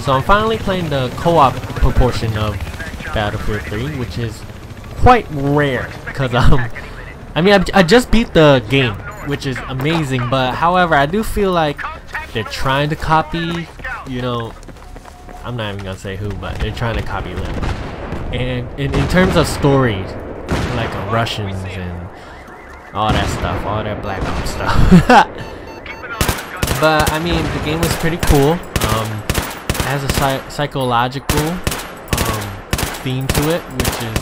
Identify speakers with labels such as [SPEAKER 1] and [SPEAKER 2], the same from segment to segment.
[SPEAKER 1] So I'm finally playing the co-op proportion of Battlefield 3, which is quite rare because I mean I just beat the game, which is amazing, but however I do feel like they're trying to copy, you know, I'm not even gonna say who, but they're trying to copy them. And in terms of story, like Russians and all that stuff, all that Black Ops stuff. But I mean, the game was pretty cool. It has a psychological theme to it, which is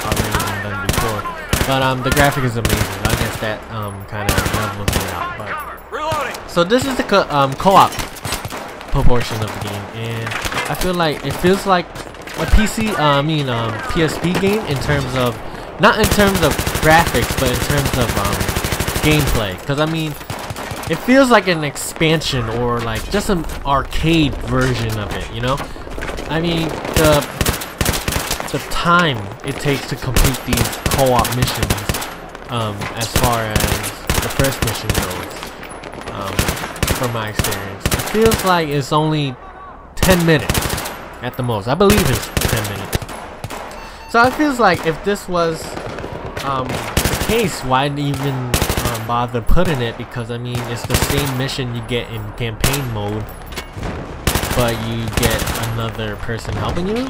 [SPEAKER 1] already been done before. But the graphic is amazing. I guess that kind of levels it out. But so this is the co-op proportion of the game, and I feel like it feels like a PSP game in terms of, not in terms of graphics, but in terms of gameplay. Because I mean, it feels like an expansion or like just an arcade version of it, you know? I mean, the time it takes to complete these co-op missions, as far as the first mission goes, from my experience, it feels like it's only 10 minutes at the most. I believe it's 10 minutes. So it feels like if this was the case, why even bother putting it? Because I mean, it's the same mission you get in campaign mode, but you get another person helping you.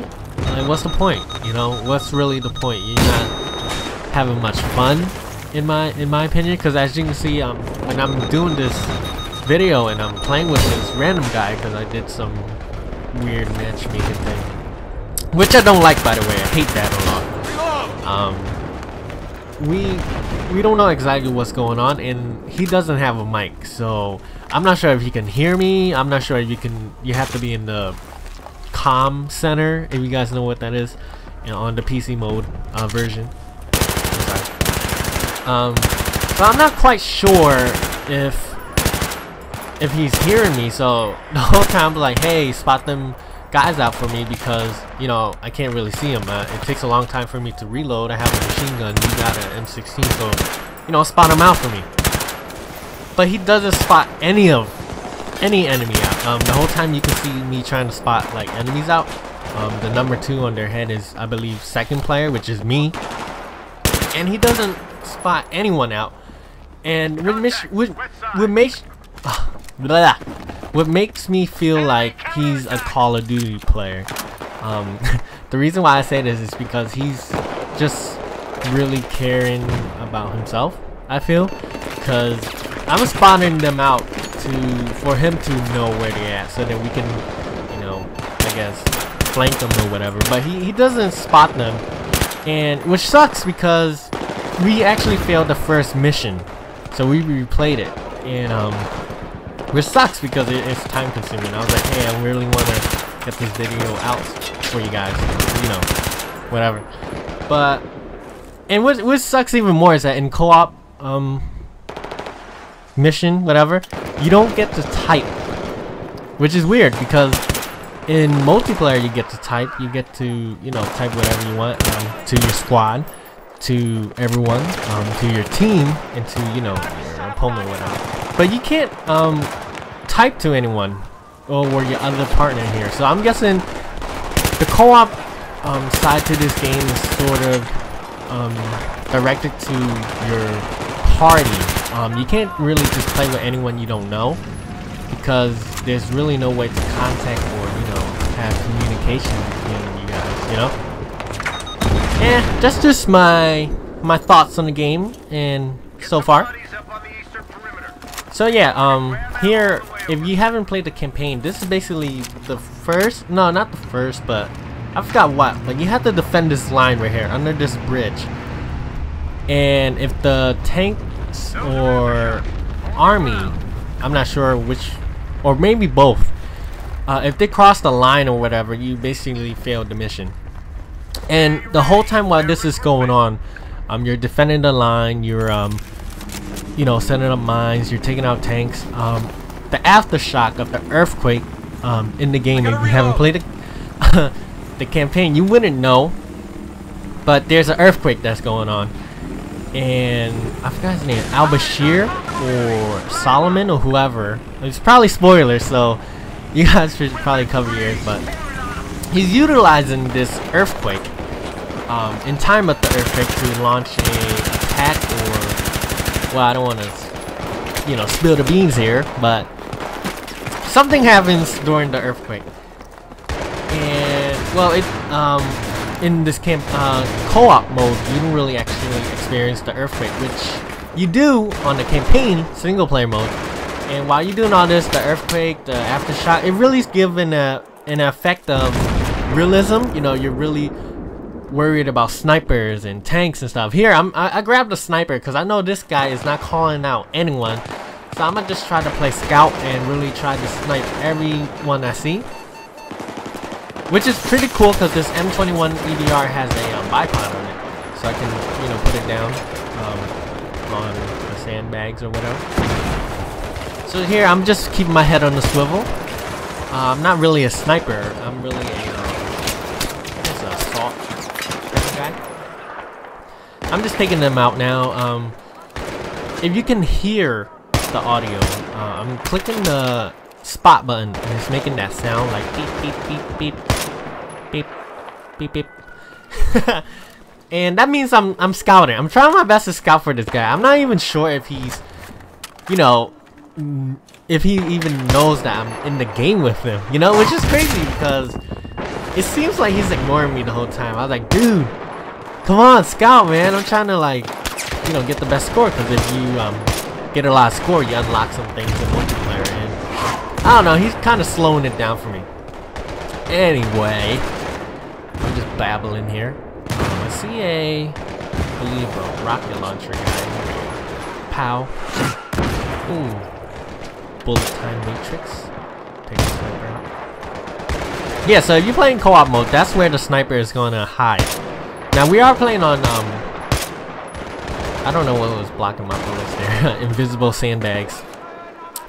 [SPEAKER 1] Like, what's the point? You know, what's really the point? You're not having much fun, in my opinion. Because as you can see, when I'm doing this video and I'm playing with this random guy, because I did some weird matchmaking thing, which I don't like, by the way. I hate that a lot. We don't know exactly what's going on, and he doesn't have a mic, so I'm not sure if he can hear me. I'm not sure if you have to be in the comm center, if you guys know what that is, you know, on the PC mode version. So I'm not quite sure if he's hearing me, so the whole time I'm like, hey, spot them guys out for me, because you know I can't really see them. It takes a long time for me to reload. I have a machine gun, you got an M16, so you know, spot them out for me. But he doesn't spot any enemy out. The whole time you can see me trying to spot like enemies out. The number 2 on their head is, I believe, second player, which is me, and he doesn't spot anyone out. And what makes me feel like he's a Call of Duty player. The reason why I say this is because he's just really caring about himself, I feel, because I'm spotting them out for him to know where they're at, so that we can, you know, I guess flank them or whatever. But he doesn't spot them, and which sucks because we actually failed the first mission, so we replayed it, and which sucks because it's time consuming. I was like, hey, I really want to get this video out for you guys, you know, whatever. But and what sucks even more is that in co-op mission, whatever, you don't get to type, which is weird, because in multiplayer you get to type. You get to, you know, type whatever you want to your squad, to everyone, to your team, and to, you know, your opponent or whatever. But you can't type to anyone or your other partner here. So I'm guessing the co-op side to this game is sort of directed to your party. You can't really just play with anyone you don't know, because there's really no way to contact or, you know, have communication between you guys, you know? That's just my thoughts on the game and so far. So yeah, here, if you haven't played the campaign, this is basically the first, no, not the first, but I forgot what, but you have to defend this line right here under this bridge. And if the tanks or army, I'm not sure which, or maybe both, if they cross the line or whatever, you basically failed the mission. And the whole time while this is going on, you're defending the line, you're you know, setting up mines, you're taking out tanks. The aftershock of the earthquake in the game, if you haven't played the campaign, you wouldn't know, but there's an earthquake that's going on, and I forgot his name, Al Bashir or Solomon or whoever. It's probably spoilers, so You guys should probably cover your ears, but he's utilizing this earthquake in time of the earthquake to launch a attack, or, well, I don't want to, you know, spill the beans here, but something happens during the earthquake. And, well, in this co-op mode, you don't really actually experience the earthquake, which you do on the campaign single player mode. And while you're doing all this, the earthquake, the aftershock, it really is giving an effect of realism. You know, you're really worried about snipers and tanks and stuff. Here, I grabbed a sniper because I know this guy is not calling out anyone. So I'm gonna just try to play scout and really try to snipe everyone I see. Which is pretty cool because this M21 EDR has a bipod on it. So I can, you know, put it down on the sandbags or whatever. So here, I'm just keeping my head on the swivel. I'm not really a sniper. I'm really what's a assault guy. I'm just taking them out now. If you can hear the audio, I'm clicking the spot button and it's making that sound like beep beep beep beep beep beep. And that means I'm scouting. I'm trying my best to scout for this guy. I'm not even sure if he's, you know, if he even knows that I'm in the game with him, you know, which is crazy because it seems like he's ignoring me the whole time. I was like, dude, come on, scout, man. I'm trying to, like, you know, get the best score, because if you get a lot of score, you unlock some things in multiplayer, and I don't know, he's kind of slowing it down for me. Anyway, I'm just babbling here. I see I believe a rocket launcher guy. Pow. Ooh. Bullet time matrix. Take the sniper out. Yeah, so if you're playing co-op mode, that's where the sniper is gonna hide. Now we are playing on I don't know what was blocking my bullets there. Invisible sandbags.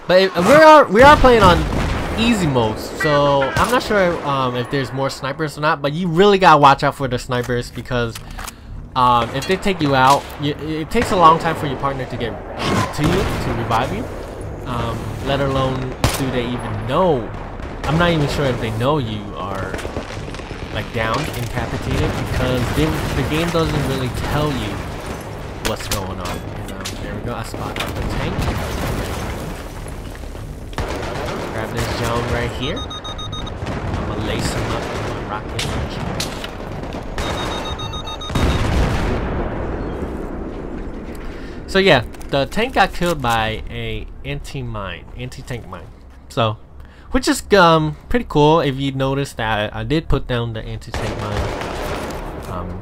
[SPEAKER 1] But we are playing on easy mode, so I'm not sure if there's more snipers or not. But you really gotta watch out for the snipers, because if they take you out, it takes a long time for your partner to get to you to revive you. Let alone do they even know. I'm not even sure if they know you are like down, incapacitated, because the game doesn't really tell you what's going on. And, there we go. I spot out the tank. Grab this Joan right here. I'm gonna lace him up with my rocket launcher. So yeah, the tank got killed by a anti-tank mine. So, which is pretty cool. If you notice that I did put down the anti-tank mine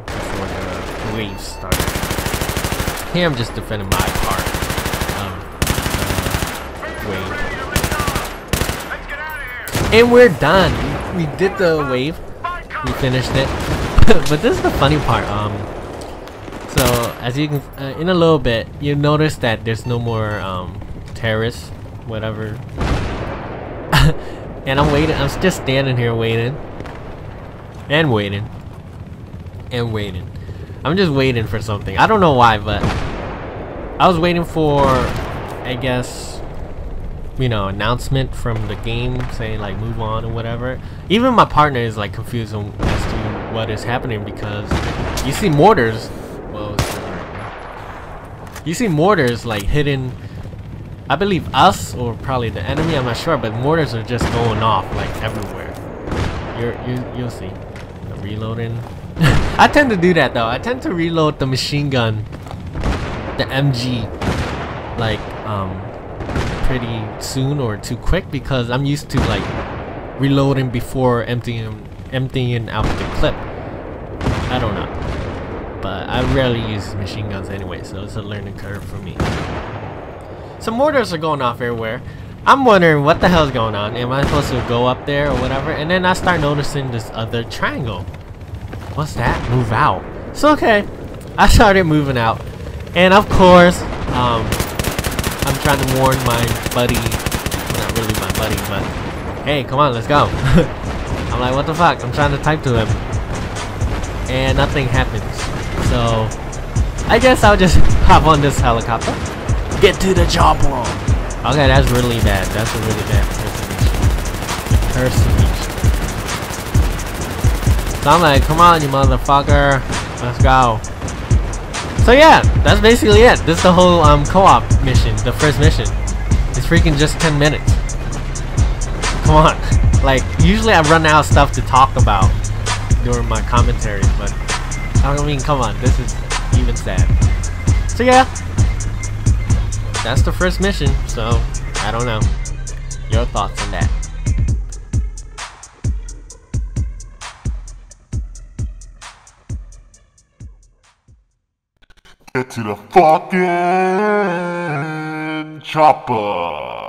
[SPEAKER 1] before the waves started. Here I'm just defending my part wave. And we're done. We did the wave. We finished it. But this is the funny part. So as you can, in a little bit, you notice that there's no more terrorists, whatever. And I'm waiting. I'm just standing here waiting, and waiting, and waiting. I'm just waiting for something. I don't know why, but I was waiting for, I guess, you know, announcement from the game saying like move on or whatever. Even my partner is like confused as to what is happening, because you see mortars. Well, you see mortars like hitting, I believe, us or probably the enemy. I'm not sure, but mortars are just going off like everywhere. You'll see. Reloading. I tend to do that though. I tend to reload the machine gun, the MG, like pretty soon or too quick, because I'm used to like reloading before emptying out the clip. I don't know, but I rarely use machine guns anyway, so it's a learning curve for me. Some mortars are going off everywhere. I'm wondering what the hell's going on. Am I supposed to go up there or whatever? And then I start noticing this other triangle. What's that? Move out. So okay, I started moving out, and of course, I'm trying to warn my buddy. Well, not really my buddy, but hey, come on, let's go. I'm like, what the fuck? I'm trying to type to him, and nothing happens. So I guess I'll just hop on this helicopter. Get to the Choppa. Okay, that's really bad. That's a really bad her speech. So I'm like, come on, you motherfucker, let's go. So yeah, that's basically it. This is the whole co-op mission, the first mission. It's freaking just 10 minutes. Come on. Like, usually I run out of stuff to talk about during my commentaries, but I mean, come on, this is even sad. So yeah, that's the first mission, so I don't know. Your thoughts on that?
[SPEAKER 2] Get to the fucking chopper.